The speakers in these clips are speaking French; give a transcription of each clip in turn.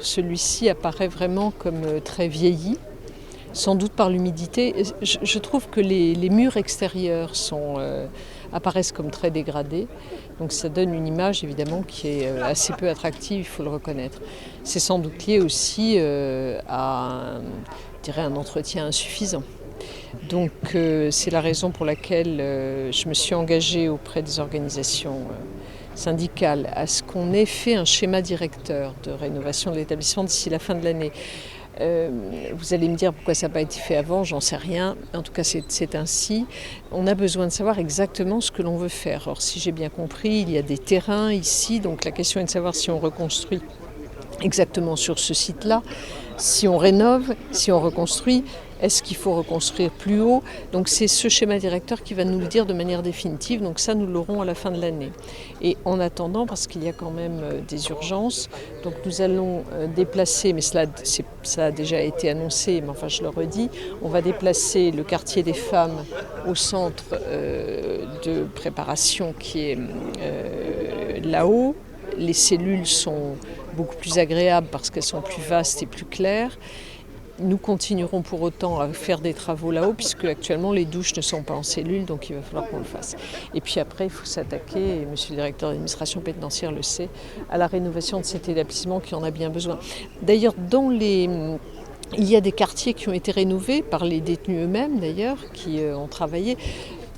Celui-ci apparaît vraiment comme très vieilli, sans doute par l'humidité. Je trouve que les murs extérieurs apparaissent comme très dégradés. Donc ça donne une image évidemment qui est assez peu attractive, il faut le reconnaître. C'est sans doute lié aussi à un entretien insuffisant. Donc c'est la raison pour laquelle je me suis engagée auprès des organisations syndicales à ce qu'on ait fait un schéma directeur de rénovation de l'établissement d'ici la fin de l'année. Vous allez me dire pourquoi ça n'a pas été fait avant, j'en sais rien. En tout cas, c'est ainsi. On a besoin de savoir exactement ce que l'on veut faire. Or, si j'ai bien compris, il y a des terrains ici, donc la question est de savoir si on reconstruit exactement sur ce site-là, si on rénove, si on reconstruit, est-ce qu'il faut reconstruire plus haut? Donc c'est ce schéma directeur qui va nous le dire de manière définitive, donc ça nous l'aurons à la fin de l'année. Et en attendant, parce qu'il y a quand même des urgences, donc nous allons déplacer, mais ça a déjà été annoncé, mais enfin je le redis, on va déplacer le quartier des femmes au centre de préparation qui est là-haut. Les cellules sont beaucoup plus agréables parce qu'elles sont plus vastes et plus claires. Nous continuerons pour autant à faire des travaux là-haut puisque actuellement les douches ne sont pas en cellule, donc il va falloir qu'on le fasse. Et puis après, il faut s'attaquer, et monsieur le directeur d'administration pénitentiaire le sait, à la rénovation de cet établissement qui en a bien besoin. D'ailleurs, il y a des quartiers qui ont été rénovés par les détenus eux-mêmes d'ailleurs, qui ont travaillé.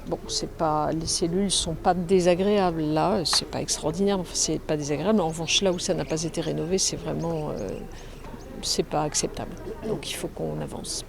Bon, les cellules ne sont pas désagréables là, c'est pas extraordinaire, enfin c'est pas désagréable. En revanche, là où ça n'a pas été rénové, c'est vraiment, c'est pas acceptable. Donc il faut qu'on avance.